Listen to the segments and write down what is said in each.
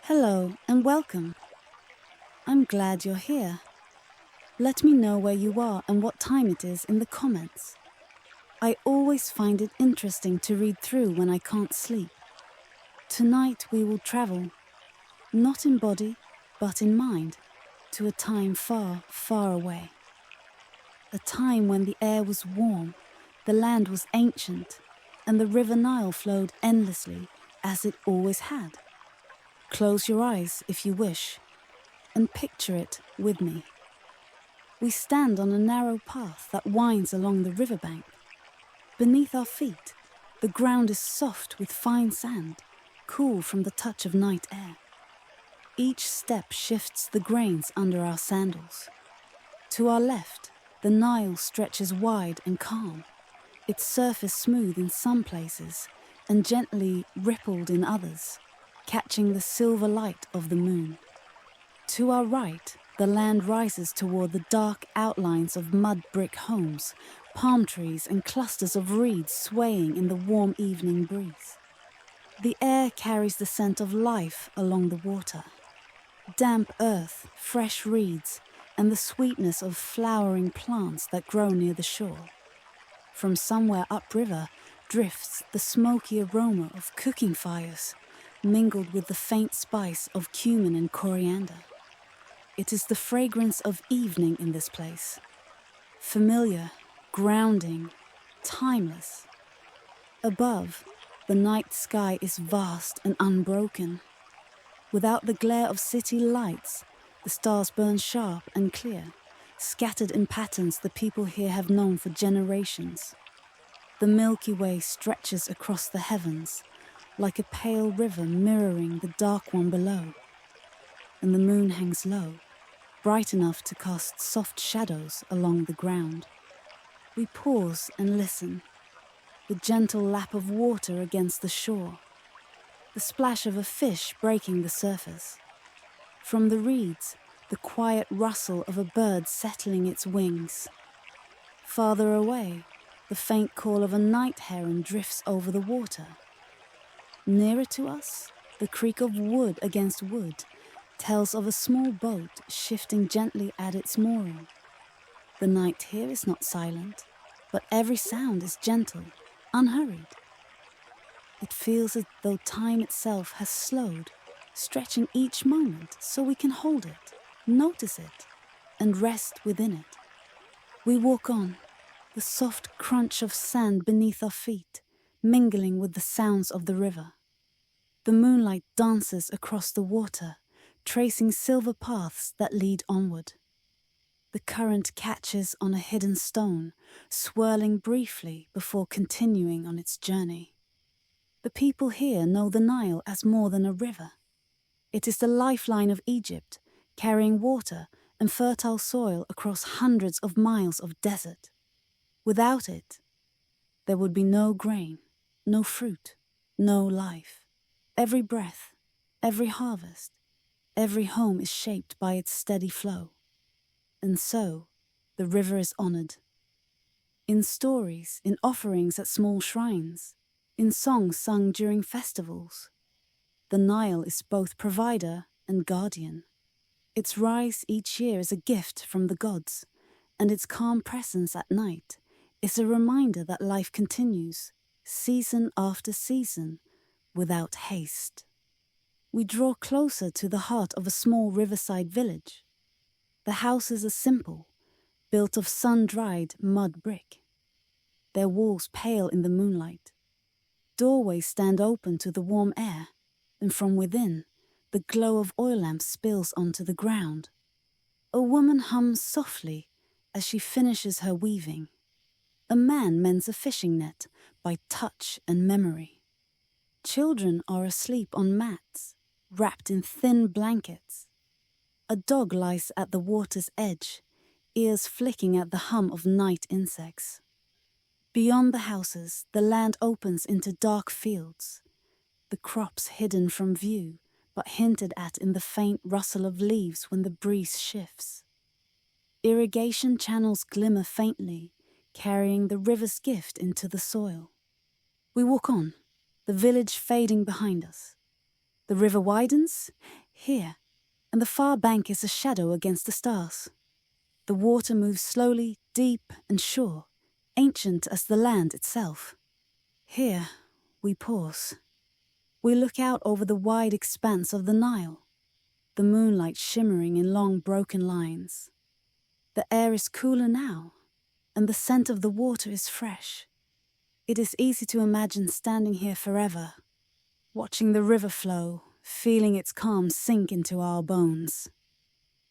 Hello and welcome. I'm glad you're here. Let me know where you are and what time it is in the comments. I always find it interesting to read through when I can't sleep. Tonight we will travel, not in body, but in mind, to a time far, far away. A time when the air was warm, the land was ancient, and the river Nile flowed endlessly, as it always had. Close your eyes if you wish, and picture it with me. We stand on a narrow path that winds along the riverbank. Beneath our feet, the ground is soft with fine sand, cool from the touch of night air. Each step shifts the grains under our sandals. To our left, the Nile stretches wide and calm, its surface smooth in some places and gently rippled in others, catching the silver light of the moon. To our right, the land rises toward the dark outlines of mud brick homes, palm trees and clusters of reeds swaying in the warm evening breeze. The air carries the scent of life along the water. Damp earth, fresh reeds, and the sweetness of flowering plants that grow near the shore. From somewhere upriver drifts the smoky aroma of cooking fires, mingled with the faint spice of cumin and coriander. It is the fragrance of evening in this place. Familiar, grounding, timeless. Above, the night sky is vast and unbroken. Without the glare of city lights, the stars burn sharp and clear, scattered in patterns the people here have known for generations. The Milky Way stretches across the heavens, like a pale river mirroring the dark one below. And the moon hangs low, bright enough to cast soft shadows along the ground. We pause and listen, the gentle lap of water against the shore, the splash of a fish breaking the surface. From the reeds, the quiet rustle of a bird settling its wings. Farther away, the faint call of a night heron drifts over the water. Nearer to us, the creak of wood against wood tells of a small boat shifting gently at its mooring. The night here is not silent, but every sound is gentle, unhurried. It feels as though time itself has slowed, stretching each moment so we can hold it, notice it, and rest within it. We walk on, the soft crunch of sand beneath our feet, mingling with the sounds of the river. The moonlight dances across the water, tracing silver paths that lead onward. The current catches on a hidden stone, swirling briefly before continuing on its journey. The people here know the Nile as more than a river. It is the lifeline of Egypt, carrying water and fertile soil across hundreds of miles of desert. Without it, there would be no grain, no fruit, no life. Every breath, every harvest, every home is shaped by its steady flow. And so, the river is honored. In stories, in offerings at small shrines, in songs sung during festivals. The Nile is both provider and guardian. Its rise each year is a gift from the gods, and its calm presence at night is a reminder that life continues, season after season, without haste. We draw closer to the heart of a small riverside village. The houses are simple, built of sun-dried mud brick. Their walls pale in the moonlight. Doorways stand open to the warm air, and from within, the glow of oil lamps spills onto the ground. A woman hums softly as she finishes her weaving. A man mends a fishing net by touch and memory. Children are asleep on mats, wrapped in thin blankets. A dog lies at the water's edge, ears flicking at the hum of night insects. Beyond the houses, the land opens into dark fields, the crops hidden from view, but hinted at in the faint rustle of leaves when the breeze shifts. Irrigation channels glimmer faintly, carrying the river's gift into the soil. We walk on, the village fading behind us. The river widens, here, and the far bank is a shadow against the stars. The water moves slowly, deep and sure, ancient as the land itself. Here, we pause. We look out over the wide expanse of the Nile, the moonlight shimmering in long broken lines. The air is cooler now, and the scent of the water is fresh. It is easy to imagine standing here forever, watching the river flow, feeling its calm sink into our bones.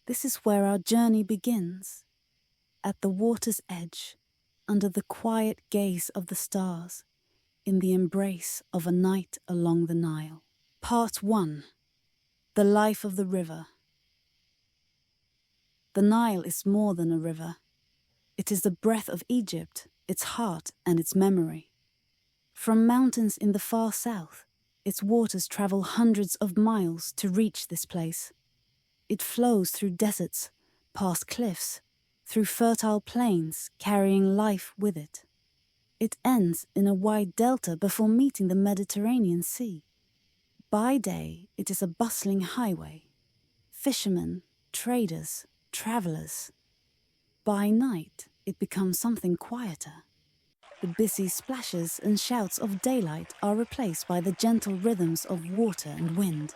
This is where our journey begins, at the water's edge, under the quiet gaze of the stars, in the embrace of a night along the Nile. Part 1. The Life of the River. The Nile is more than a river. It is the breath of Egypt, its heart and its memory. From mountains in the far south, its waters travel hundreds of miles to reach this place. It flows through deserts, past cliffs, through fertile plains, carrying life with it. It ends in a wide delta before meeting the Mediterranean Sea. By day, it is a bustling highway. Fishermen, traders, travelers. By night, it becomes something quieter. The busy splashes and shouts of daylight are replaced by the gentle rhythms of water and wind.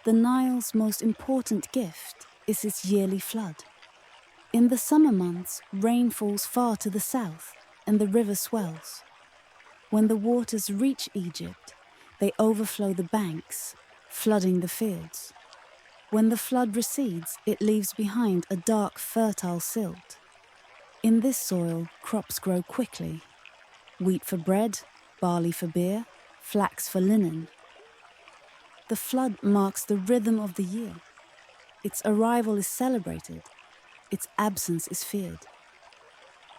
The Nile's most important gift is its yearly flood. In the summer months, rain falls far to the south and the river swells. When the waters reach Egypt, they overflow the banks, flooding the fields. When the flood recedes, it leaves behind a dark, fertile silt. In this soil, crops grow quickly. Wheat for bread, barley for beer, flax for linen. The flood marks the rhythm of the year. Its arrival is celebrated. Its absence is feared.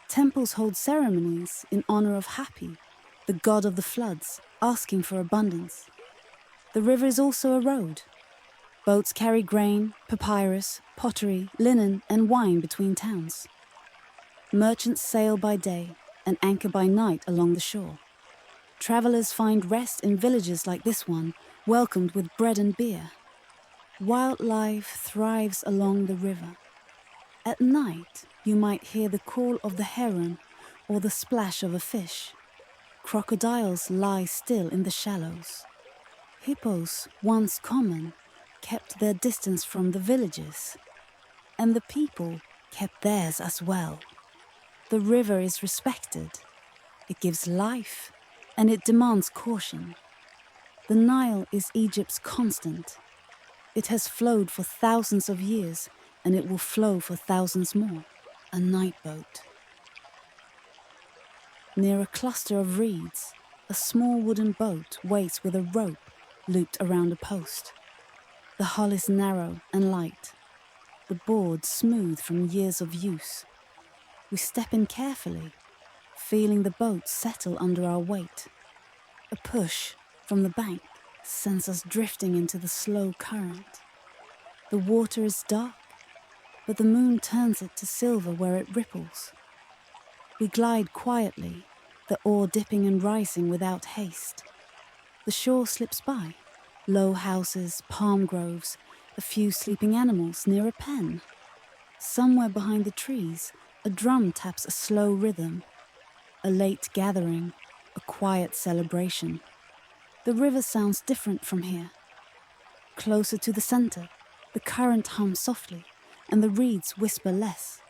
Temples hold ceremonies in honor of Hapi, the god of the floods, asking for abundance. The river is also a road. Boats carry grain, papyrus, pottery, linen, and wine between towns. Merchants sail by day and anchor by night along the shore. Travelers find rest in villages like this one, welcomed with bread and beer. Wildlife thrives along the river. At night, you might hear the call of the heron or the splash of a fish. Crocodiles lie still in the shallows. Hippos, once common, kept their distance from the villages, and the people kept theirs as well. The river is respected. It gives life, and it demands caution. The Nile is Egypt's constant. It has flowed for thousands of years, and it will flow for thousands more. A night boat. Near a cluster of reeds, a small wooden boat waits with a rope looped around a post. The hull is narrow and light, the board smooth from years of use. We step in carefully, feeling the boat settle under our weight. A push from the bank sends us drifting into the slow current. The water is dark, but the moon turns it to silver where it ripples. We glide quietly, the oar dipping and rising without haste. The shore slips by. Low houses, palm groves, a few sleeping animals near a pen. Somewhere behind the trees, a drum taps a slow rhythm. A late gathering, a quiet celebration. The river sounds different from here. Closer to the center, the current hums softly, and the reeds whisper less.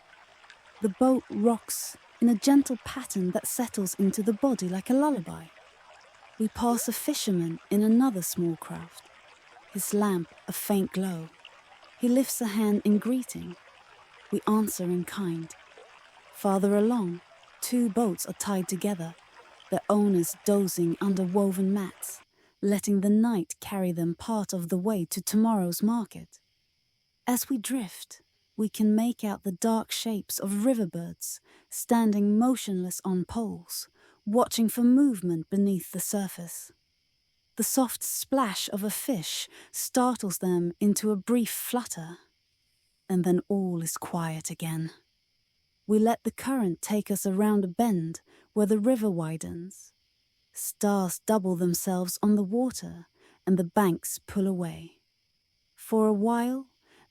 The boat rocks in a gentle pattern that settles into the body like a lullaby. We pass a fisherman in another small craft, his lamp a faint glow. He lifts a hand in greeting. We answer in kind. Farther along, 2 boats are tied together, their owners dozing under woven mats, letting the night carry them part of the way to tomorrow's market. As we drift, we can make out the dark shapes of riverbirds standing motionless on poles, watching for movement beneath the surface. The soft splash of a fish startles them into a brief flutter, and then all is quiet again. We let the current take us around a bend where the river widens. Stars double themselves on the water and the banks pull away. For a while,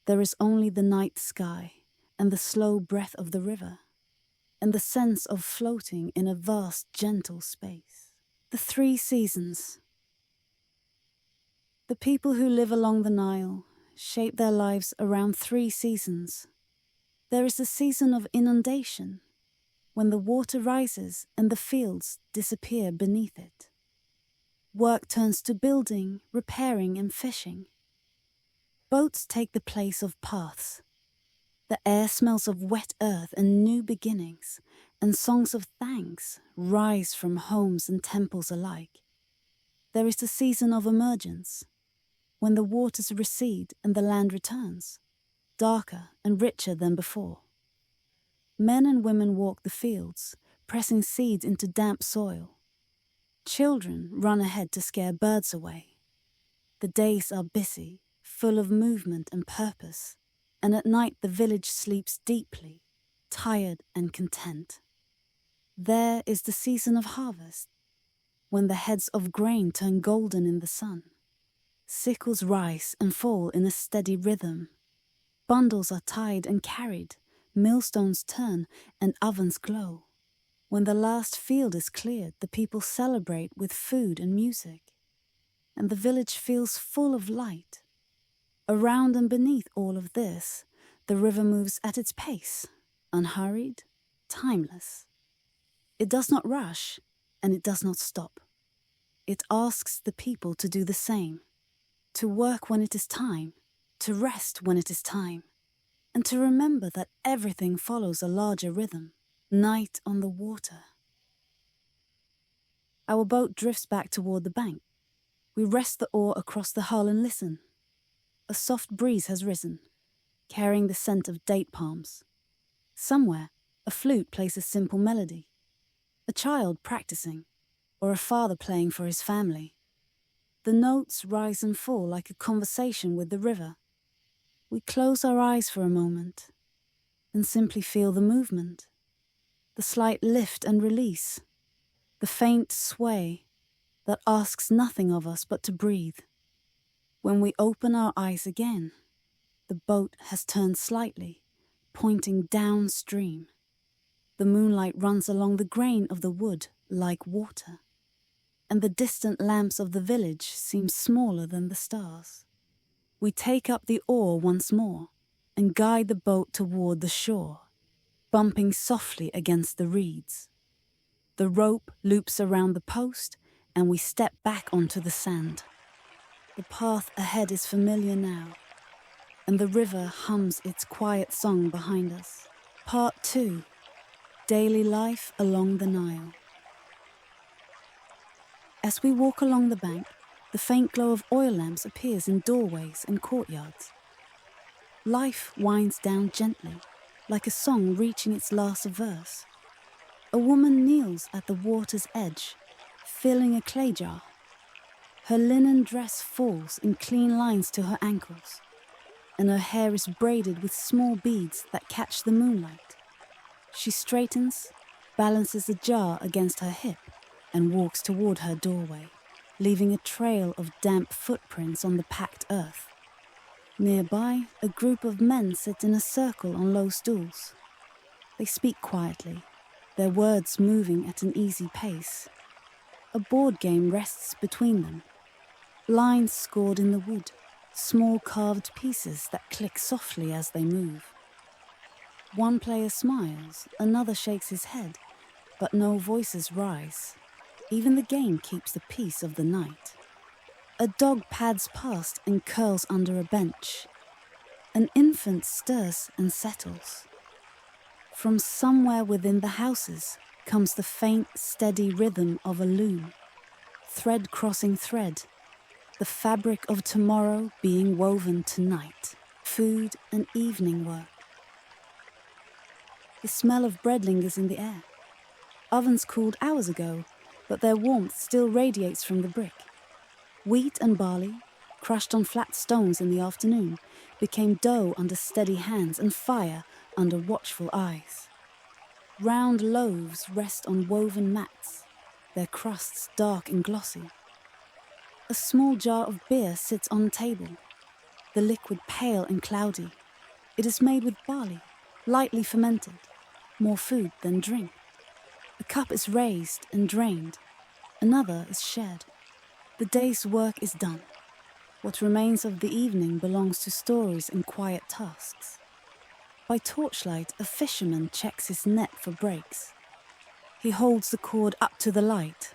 there is only the night sky and the slow breath of the river, and the sense of floating in a vast, gentle space. The 3 seasons. The people who live along the Nile shape their lives around 3 seasons. There is the season of inundation, when the water rises and the fields disappear beneath it. Work turns to building, repairing, and fishing. Boats take the place of paths. The air smells of wet earth and new beginnings, and songs of thanks rise from homes and temples alike. There is the season of emergence, when the waters recede and the land returns, darker and richer than before. Men and women walk the fields, pressing seeds into damp soil. Children run ahead to scare birds away. The days are busy, full of movement and purpose, and at night the village sleeps deeply, tired and content. There is the season of harvest, when the heads of grain turn golden in the sun. Sickles rise and fall in a steady rhythm. Bundles are tied and carried, millstones turn, and ovens glow. When the last field is cleared, the people celebrate with food and music, and the village feels full of light. Around and beneath all of this, the river moves at its pace, unhurried, timeless. It does not rush, and it does not stop. It asks the people to do the same, to work when it is time, to rest when it is time, and to remember that everything follows a larger rhythm. Night on the water. Our boat drifts back toward the bank. We rest the oar across the hull and listen. A soft breeze has risen, carrying the scent of date palms. Somewhere, a flute plays a simple melody. A child practicing, or a father playing for his family. The notes rise and fall like a conversation with the river. We close our eyes for a moment and simply feel the movement. The slight lift and release, the faint sway that asks nothing of us but to breathe. When we open our eyes again, the boat has turned slightly, pointing downstream. The moonlight runs along the grain of the wood like water, and the distant lamps of the village seem smaller than the stars. We take up the oar once more and guide the boat toward the shore, bumping softly against the reeds. The rope loops around the post, and we step back onto the sand. The path ahead is familiar now, and the river hums its quiet song behind us. Part 2. Daily life along the Nile. As we walk along the bank, the faint glow of oil lamps appears in doorways and courtyards. Life winds down gently, like a song reaching its last verse. A woman kneels at the water's edge, filling a clay jar. Her linen dress falls in clean lines to her ankles, and her hair is braided with small beads that catch the moonlight. She straightens, balances the jar against her hip, and walks toward her doorway, leaving a trail of damp footprints on the packed earth. Nearby, a group of men sit in a circle on low stools. They speak quietly, their words moving at an easy pace. A board game rests between them. Lines scored in the wood, small carved pieces that click softly as they move. One player smiles, another shakes his head, but no voices rise. Even the game keeps the peace of the night. A dog pads past and curls under a bench. An infant stirs and settles. From somewhere within the houses comes the faint, steady rhythm of a loom. Thread crossing thread, the fabric of tomorrow being woven tonight. Food and evening work. The smell of bread lingers in the air. Ovens cooled hours ago, but their warmth still radiates from the brick. Wheat and barley, crushed on flat stones in the afternoon, became dough under steady hands and fire under watchful eyes. Round loaves rest on woven mats, their crusts dark and glossy. A small jar of beer sits on the table, the liquid pale and cloudy. It is made with barley, lightly fermented, more food than drink. A cup is raised and drained, another is shared. The day's work is done. What remains of the evening belongs to stories and quiet tasks. By torchlight, a fisherman checks his net for breaks. He holds the cord up to the light,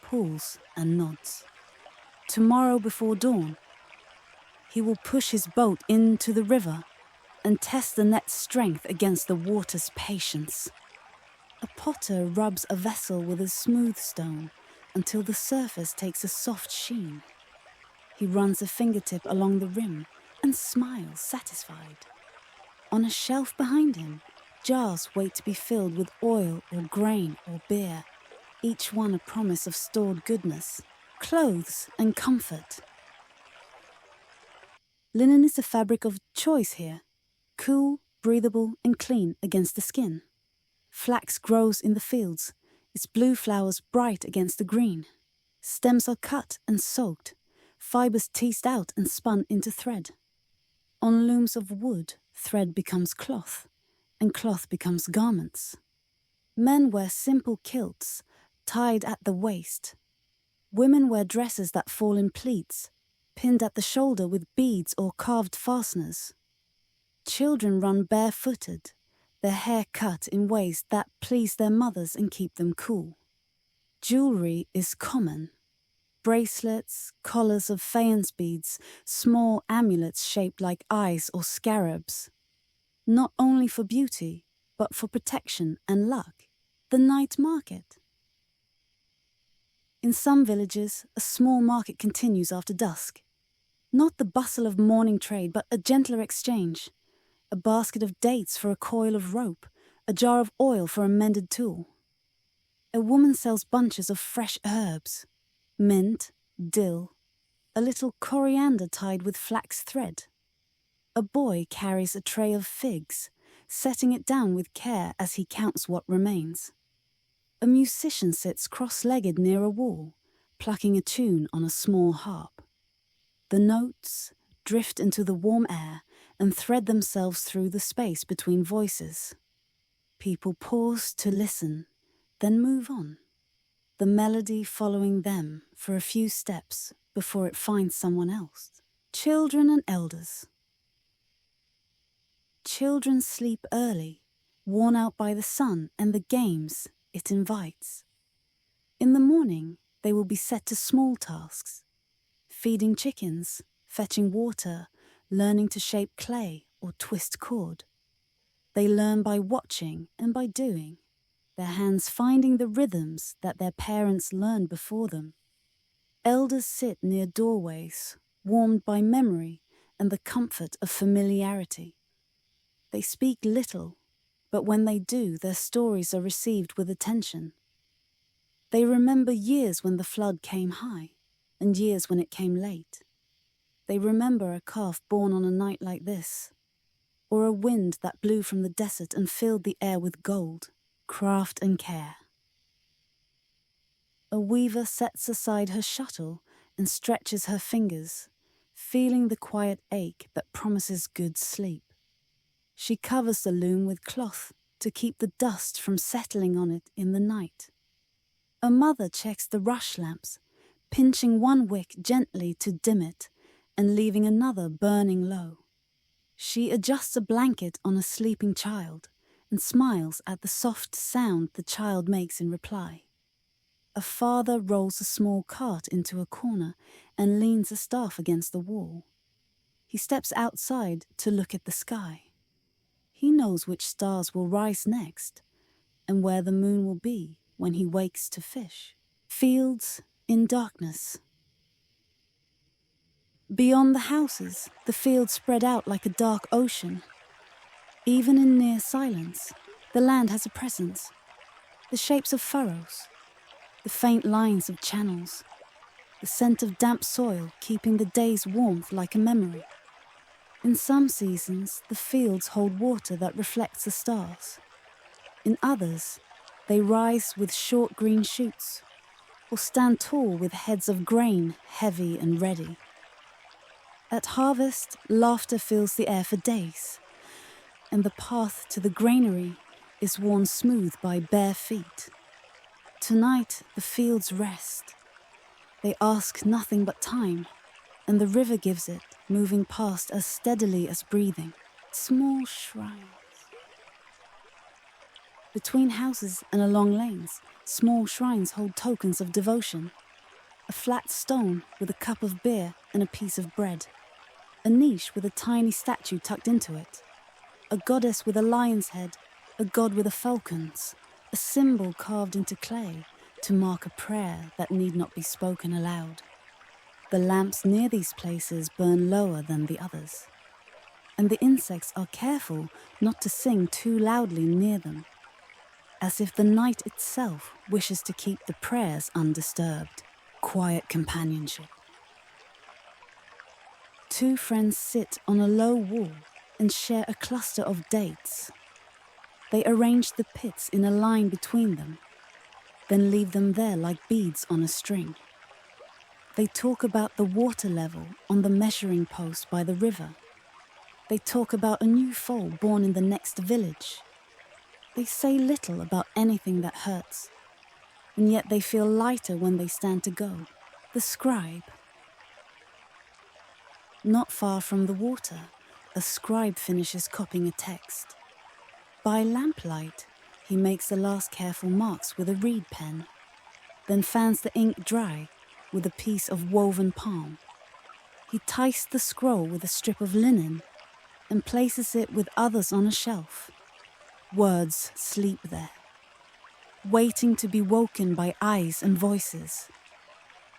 pulls and nods. Tomorrow before dawn, he will push his boat into the river and test the net's strength against the water's patience. A potter rubs a vessel with a smooth stone until the surface takes a soft sheen. He runs a fingertip along the rim and smiles satisfied. On a shelf behind him, jars wait to be filled with oil or grain or beer, each one a promise of stored goodness, clothes and comfort. Linen is a fabric of choice here, cool, breathable and clean against the skin. Flax grows in the fields, its blue flowers bright against the green. Stems are cut and soaked, fibers teased out and spun into thread. On looms of wood, thread becomes cloth, and cloth becomes garments. Men wear simple kilts, tied at the waist. Women wear dresses that fall in pleats, pinned at the shoulder with beads or carved fasteners. Children run barefooted, their hair cut in ways that please their mothers and keep them cool. Jewelry is common. Bracelets, collars of faience beads, small amulets shaped like eyes or scarabs. Not only for beauty, but for protection and luck. The night market. In some villages, a small market continues after dusk. Not the bustle of morning trade, but a gentler exchange. A basket of dates for a coil of rope, a jar of oil for a mended tool. A woman sells bunches of fresh herbs, mint, dill, a little coriander tied with flax thread. A boy carries a tray of figs, setting it down with care as he counts what remains. A musician sits cross-legged near a wall, plucking a tune on a small harp. The notes drift into the warm air and thread themselves through the space between voices. People pause to listen, then move on, the melody following them for a few steps before it finds someone else. Children and elders. Children sleep early, worn out by the sun and the games it invites. In the morning, they will be set to small tasks, feeding chickens, fetching water, learning to shape clay or twist cord. They learn by watching and by doing, their hands finding the rhythms that their parents learned before them. Elders sit near doorways, warmed by memory and the comfort of familiarity. They speak little, but when they do, their stories are received with attention. They remember years when the flood came high, and years when it came late. They remember a calf born on a night like this, or a wind that blew from the desert and filled the air with gold, craft and care. A weaver sets aside her shuttle and stretches her fingers, feeling the quiet ache that promises good sleep. She covers the loom with cloth to keep the dust from settling on it in the night. A mother checks the rush lamps, pinching one wick gently to dim it and leaving another burning low. She adjusts a blanket on a sleeping child and smiles at the soft sound the child makes in reply. A father rolls a small cart into a corner and leans a staff against the wall. He steps outside to look at the sky. He knows which stars will rise next and where the moon will be when he wakes to fish. Fields in darkness. Beyond the houses, the fields spread out like a dark ocean. Even in near silence, the land has a presence. The shapes of furrows, the faint lines of channels, the scent of damp soil keeping the day's warmth like a memory. In some seasons, the fields hold water that reflects the stars. In others, they rise with short green shoots. or stand tall with heads of grain heavy and ready. At harvest, laughter fills the air for days, and the path to the granary is worn smooth by bare feet. Tonight, the fields rest. They ask nothing but time, and the river gives it, moving past as steadily as breathing. Small shrines. Between houses and along lanes, small shrines hold tokens of devotion. A flat stone with a cup of beer and a piece of bread. A niche with a tiny statue tucked into it. A goddess with a lion's head, a god with a falcon's, a symbol carved into clay to mark a prayer that need not be spoken aloud. The lamps near these places burn lower than the others, and the insects are careful not to sing too loudly near them, as if the night itself wishes to keep the prayers undisturbed. Quiet companionship. Two friends sit on a low wall and share a cluster of dates. They arrange the pits in a line between them, then leave them there like beads on a string. They talk about the water level on the measuring post by the river. They talk about a new foal born in the next village. They say little about anything that hurts, and yet they feel lighter when they stand to go. The scribe. Not far from the water, a scribe finishes copying a text. By lamplight, he makes the last careful marks with a reed pen, then fans the ink dry with a piece of woven palm. He ties the scroll with a strip of linen and places it with others on a shelf. Words sleep there, waiting to be woken by eyes and voices.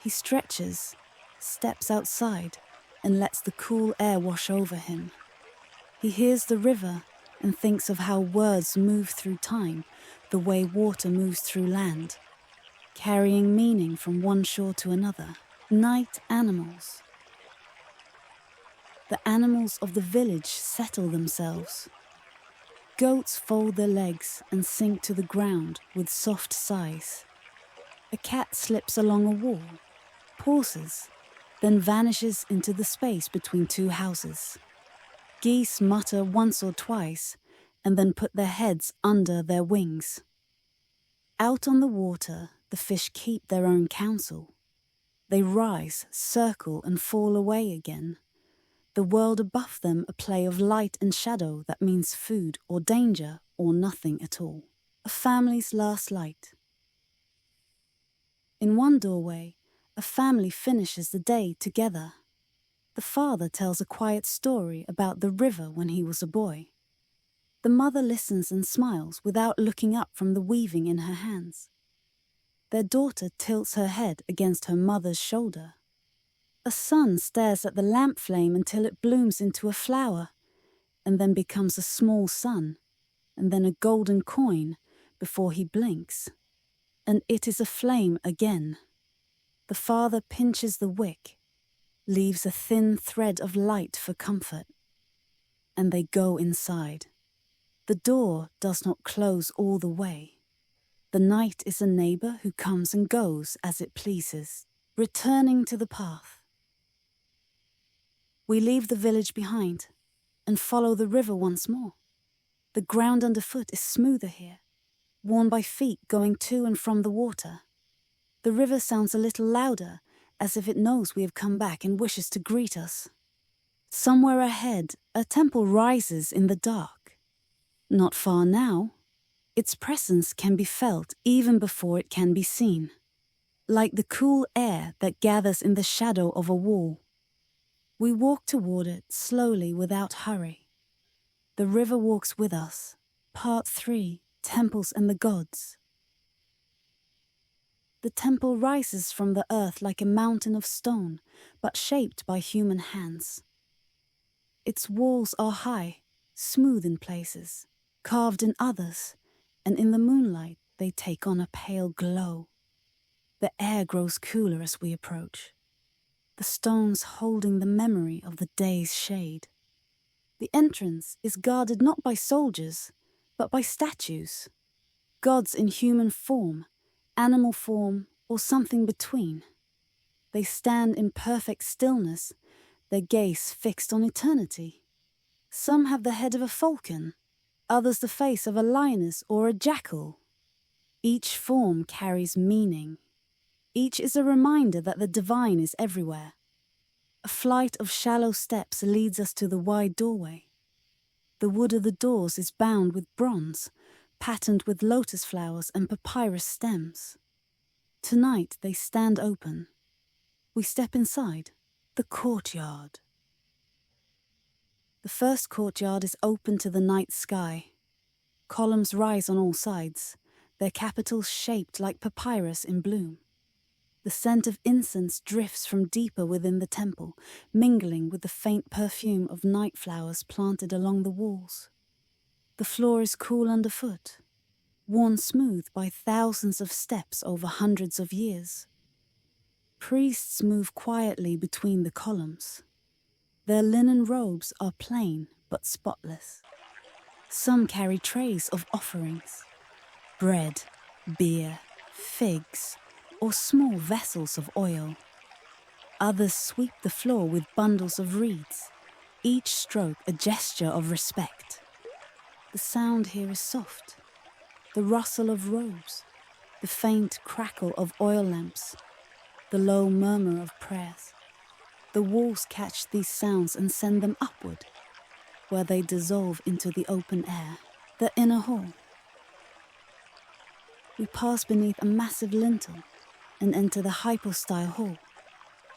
He stretches, steps outside, and lets the cool air wash over him. He hears the river and thinks of how words move through time, the way water moves through land, carrying meaning from one shore to another. Night animals. The animals of the village settle themselves. Goats fold their legs and sink to the ground with soft sighs. A cat slips along a wall, pauses, then vanishes into the space between two houses. Geese mutter once or twice and then put their heads under their wings. Out on the water, the fish keep their own counsel. They rise, circle, and fall away again. The world above them a play of light and shadow that means food or danger or nothing at all. A family's last light. In one doorway, a family finishes the day together. The father tells a quiet story about the river when he was a boy. The mother listens and smiles without looking up from the weaving in her hands. Their daughter tilts her head against her mother's shoulder. A son stares at the lamp flame until it blooms into a flower, and then becomes a small sun, and then a golden coin before he blinks. And it is a flame again. The father pinches the wick, leaves a thin thread of light for comfort, and they go inside. The door does not close all the way. The night is a neighbor who comes and goes as it pleases, returning to the path. We leave the village behind and follow the river once more. The ground underfoot is smoother here, worn by feet going to and from the water. The river sounds a little louder, as if it knows we have come back and wishes to greet us. Somewhere ahead, a temple rises in the dark. Not far now, its presence can be felt even before it can be seen, like the cool air that gathers in the shadow of a wall. We walk toward it slowly without hurry. The river walks with us. Part 3, Temples and the Gods. The temple rises from the earth like a mountain of stone, but shaped by human hands. Its walls are high, smooth in places, carved in others, and in the moonlight they take on a pale glow. The air grows cooler as we approach, the stones holding the memory of the day's shade. The entrance is guarded not by soldiers, but by statues. Gods in human form, animal form, or something between. They stand in perfect stillness, their gaze fixed on eternity. Some have the head of a falcon, others the face of a lioness or a jackal. Each form carries meaning. Each is a reminder that the divine is everywhere. A flight of shallow steps leads us to the wide doorway. The wood of the doors is bound with bronze, patterned with lotus flowers and papyrus stems. Tonight they stand open. We step inside. The courtyard. The first courtyard is open to the night sky. Columns rise on all sides, their capitals shaped like papyrus in bloom. The scent of incense drifts from deeper within the temple, mingling with the faint perfume of night flowers planted along the walls. The floor is cool underfoot, worn smooth by thousands of steps over hundreds of years. Priests move quietly between the columns. Their linen robes are plain but spotless. Some carry trays of offerings: bread, beer, figs, or small vessels of oil. Others sweep the floor with bundles of reeds, each stroke a gesture of respect. The sound here is soft, the rustle of robes, the faint crackle of oil lamps, the low murmur of prayers. The walls catch these sounds and send them upward, where they dissolve into the open air, the inner hall. We pass beneath a massive lintel and enter the hypostyle hall.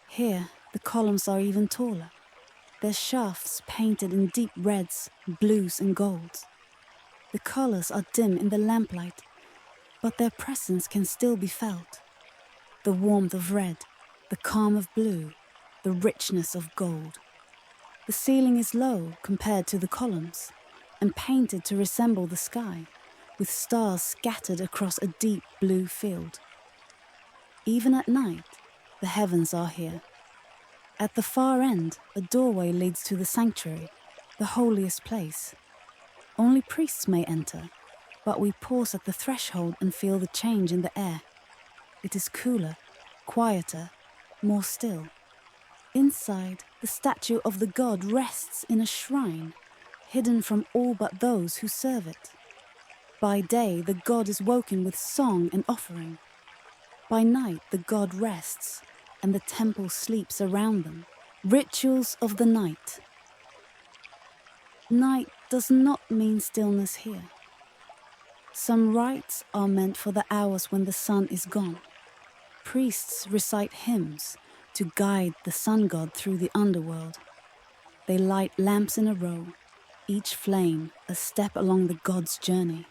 Here, the columns are even taller, their shafts painted in deep reds, blues and golds. The colors are dim in the lamplight, but their presence can still be felt. The warmth of red, the calm of blue, the richness of gold. The ceiling is low compared to the columns, and painted to resemble the sky, with stars scattered across a deep blue field. Even at night, the heavens are here. At the far end, a doorway leads to the sanctuary, the holiest place. Only priests may enter, but we pause at the threshold and feel the change in the air. It is cooler, quieter, more still. Inside, the statue of the god rests in a shrine, hidden from all but those who serve it. By day, the god is woken with song and offering. By night, the god rests, and the temple sleeps around them. Rituals of the night. Night does not mean stillness here. Some rites are meant for the hours when the sun is gone. Priests recite hymns to guide the sun god through the underworld. They light lamps in a row, each flame a step along the god's journey.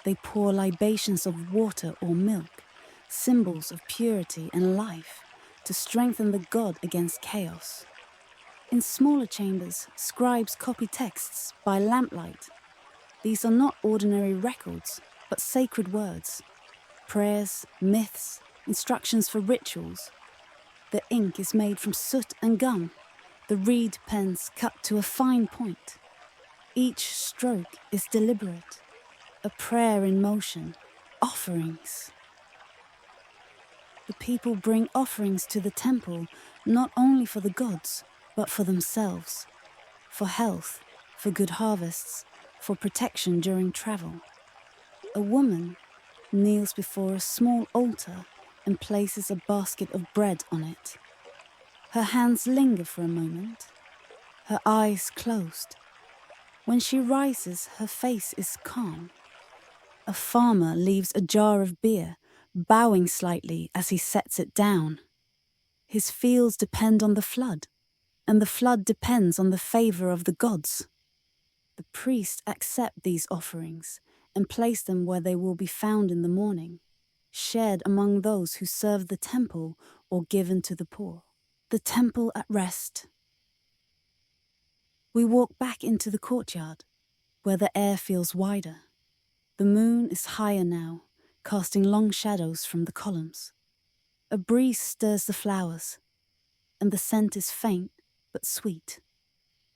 They pour libations of water or milk, symbols of purity and life, to strengthen the god against chaos. In smaller chambers, scribes copy texts by lamplight. These are not ordinary records, but sacred words, prayers, myths, instructions for rituals. The ink is made from soot and gum, the reed pens cut to a fine point. Each stroke is deliberate, a prayer in motion, offerings. The people bring offerings to the temple, not only for the gods, but for themselves, for health, for good harvests, for protection during travel. A woman kneels before a small altar and places a basket of bread on it. Her hands linger for a moment, her eyes closed. When she rises, her face is calm. A farmer leaves a jar of beer, bowing slightly as he sets it down. His fields depend on the flood, and the flood depends on the favor of the gods. The priests accept these offerings and place them where they will be found in the morning, shared among those who serve the temple or given to the poor. The temple at rest. We walk back into the courtyard, where the air feels wider. The moon is higher now, casting long shadows from the columns. A breeze stirs the flowers, and the scent is faint but sweet.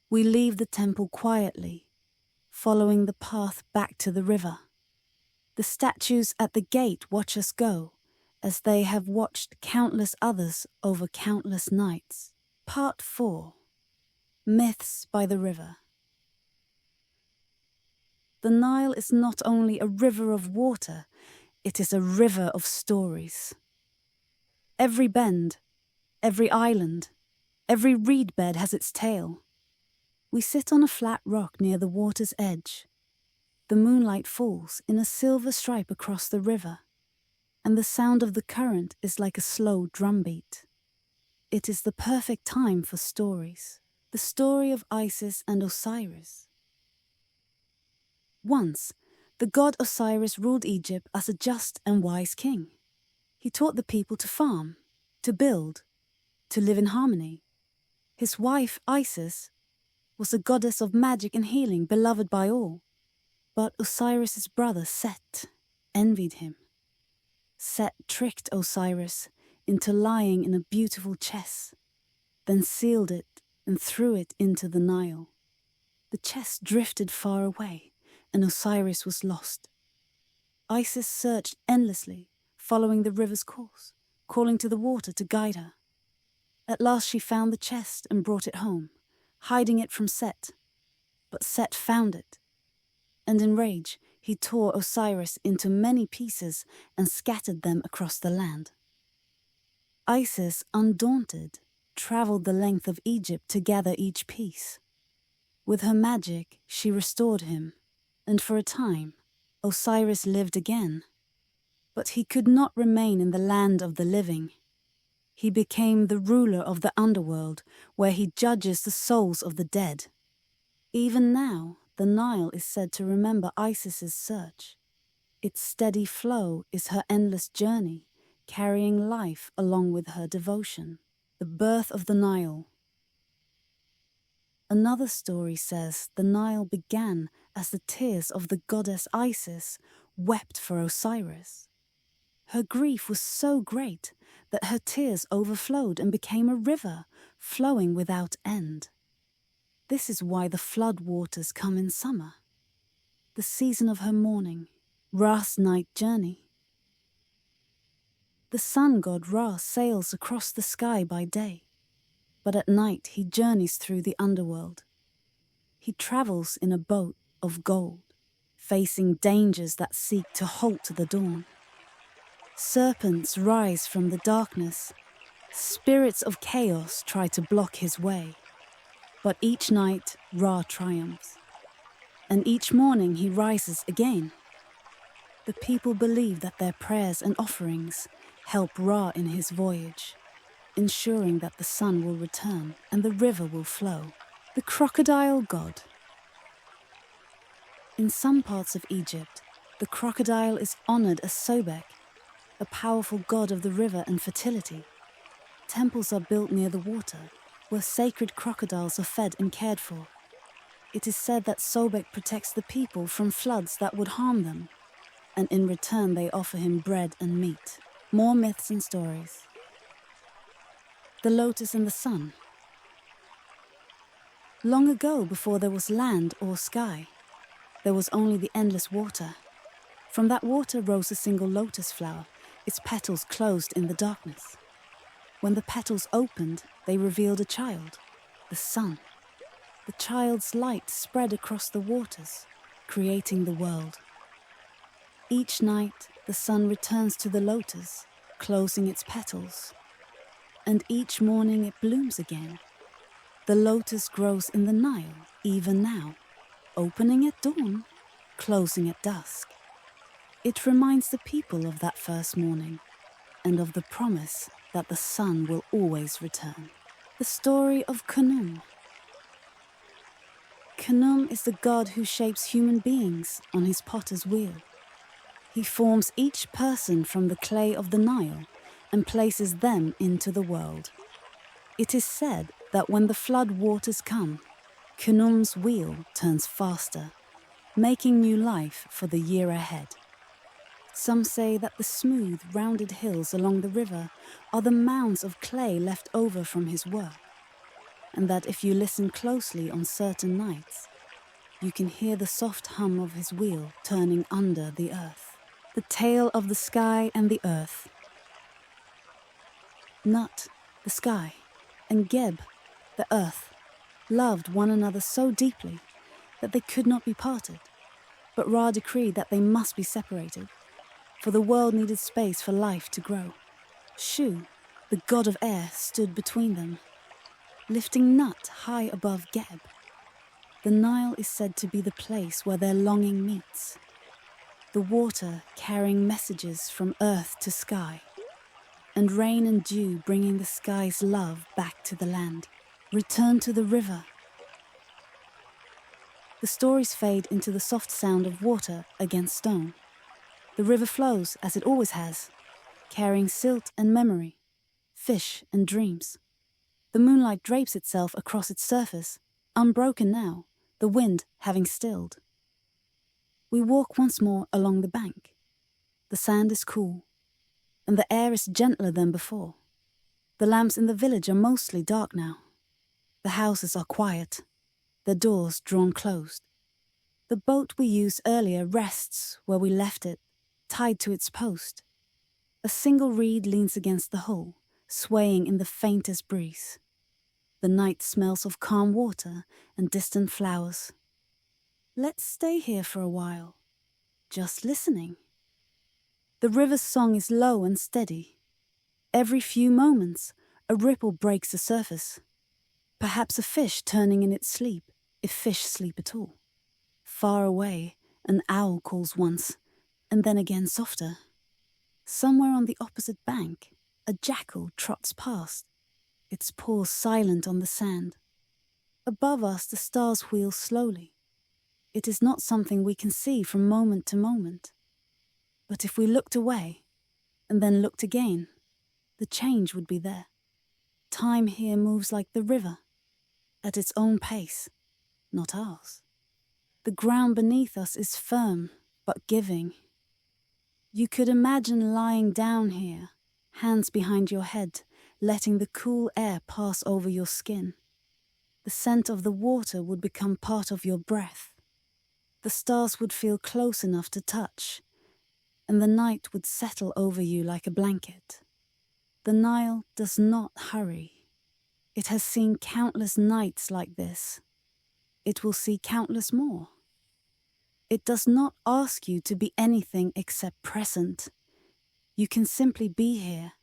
We leave the temple quietly, following the path back to the river. The statues at the gate watch us go, as they have watched countless others over countless nights. Part 4. Myths by the River. The Nile is not only a river of water, it is a river of stories. Every bend, every island, every reed bed has its tale. We sit on a flat rock near the water's edge. The moonlight falls in a silver stripe across the river, and the sound of the current is like a slow drumbeat. It is the perfect time for stories. The story of Isis and Osiris. Once, the god Osiris ruled Egypt as a just and wise king. He taught the people to farm, to build, to live in harmony. His wife, Isis, was a goddess of magic and healing, beloved by all. But Osiris's brother, Set, envied him. Set tricked Osiris into lying in a beautiful chest, then sealed it and threw it into the Nile. The chest drifted far away, and Osiris was lost. Isis searched endlessly, following the river's course, calling to the water to guide her. At last she found the chest and brought it home, hiding it from Set. But Set found it, and in rage he tore Osiris into many pieces and scattered them across the land. Isis, undaunted, travelled the length of Egypt to gather each piece. With her magic, she restored him, and for a time, Osiris lived again. But he could not remain in the land of the living. He became the ruler of the underworld, where he judges the souls of the dead. Even now, the Nile is said to remember Isis's search. Its steady flow is her endless journey, carrying life along with her devotion. The birth of the Nile. Another story says the Nile began as the tears of the goddess Isis wept for Osiris. Her grief was so great that her tears overflowed and became a river, flowing without end. This is why the flood waters come in summer, the season of her mourning, Ra's night journey. The sun god Ra sails across the sky by day, but at night he journeys through the underworld. He travels in a boat of gold, facing dangers that seek to halt the dawn. Serpents rise from the darkness. Spirits of chaos try to block his way. But each night, Ra triumphs. And each morning he rises again. The people believe that their prayers and offerings help Ra in his voyage, ensuring that the sun will return and the river will flow. The crocodile god. In some parts of Egypt, the crocodile is honored as Sobek, a powerful god of the river and fertility. Temples are built near the water, where sacred crocodiles are fed and cared for. It is said that Sobek protects the people from floods that would harm them, and in return they offer him bread and meat. More myths and stories. The lotus and the sun. Long ago, before there was land or sky, there was only the endless water. From that water rose a single lotus flower, its petals closed in the darkness. When the petals opened, they revealed a child, the sun. The child's light spread across the waters, creating the world. Each night, the sun returns to the lotus, closing its petals. And each morning it blooms again. The lotus grows in the Nile, even now, opening at dawn, closing at dusk. It reminds the people of that first morning, and of the promise that the sun will always return. The story of Khnum. Khnum is the god who shapes human beings on his potter's wheel. He forms each person from the clay of the Nile and places them into the world. It is said that when the flood waters come, Khnum's wheel turns faster, making new life for the year ahead. Some say that the smooth, rounded hills along the river are the mounds of clay left over from his work, and that if you listen closely on certain nights, you can hear the soft hum of his wheel turning under the earth. The tale of the sky and the earth. Nut, the sky, and Geb, the earth, loved one another so deeply that they could not be parted, but Ra decreed that they must be separated, for the world needed space for life to grow. Shu, the god of air, stood between them, lifting Nut high above Geb. The Nile is said to be the place where their longing meets, the water carrying messages from earth to sky, and rain and dew bringing the sky's love back to the land. Return to the river. The stories fade into the soft sound of water against stone. The river flows as it always has, carrying silt and memory, fish and dreams. The moonlight drapes itself across its surface, unbroken now, the wind having stilled. We walk once more along the bank. The sand is cool, and the air is gentler than before. The lamps in the village are mostly dark now. The houses are quiet, their doors drawn closed. The boat we used earlier rests where we left it, tied to its post. A single reed leans against the hull, swaying in the faintest breeze. The night smells of calm water and distant flowers. Let's stay here for a while, just listening. The river's song is low and steady. Every few moments, a ripple breaks the surface. Perhaps a fish turning in its sleep, if fish sleep at all. Far away, an owl calls once, and then again softer. Somewhere on the opposite bank, a jackal trots past, its paws silent on the sand. Above us, the stars wheel slowly. It is not something we can see from moment to moment. But if we looked away, and then looked again, the change would be there. Time here moves like the river, at its own pace, not ours. The ground beneath us is firm, but giving. You could imagine lying down here, hands behind your head, letting the cool air pass over your skin. The scent of the water would become part of your breath. The stars would feel close enough to touch, and the night would settle over you like a blanket. The Nile does not hurry. It has seen countless nights like this. It will see countless more. It does not ask you to be anything except present. You can simply be here,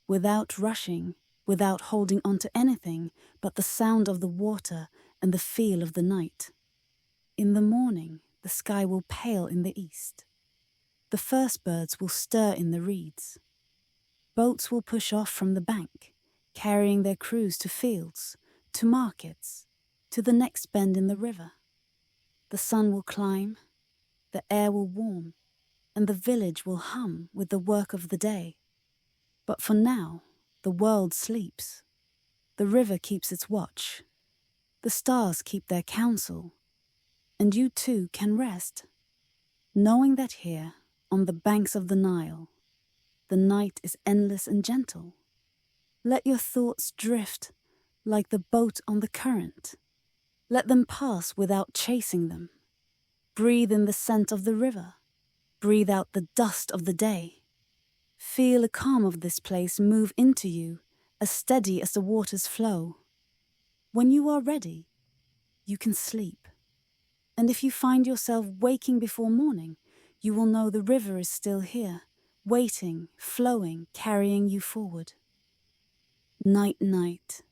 without rushing, without holding on to anything but the sound of the water and the feel of the night. In the morning, the sky will pale in the east. The first birds will stir in the reeds. Boats will push off from the bank, carrying their crews to fields, to markets, to the next bend in the river. The sun will climb, the air will warm, and the village will hum with the work of the day. But for now, the world sleeps. The river keeps its watch. The stars keep their counsel. And you too can rest, knowing that here, on the banks of the Nile, the night is endless and gentle. Let your thoughts drift like the boat on the current. Let them pass without chasing them. Breathe in the scent of the river. Breathe out the dust of the day. Feel the calm of this place move into you, as steady as the water's flow. When you are ready, you can sleep. And if you find yourself waking before morning, you will know the river is still here, waiting, flowing, carrying you forward. Night, night.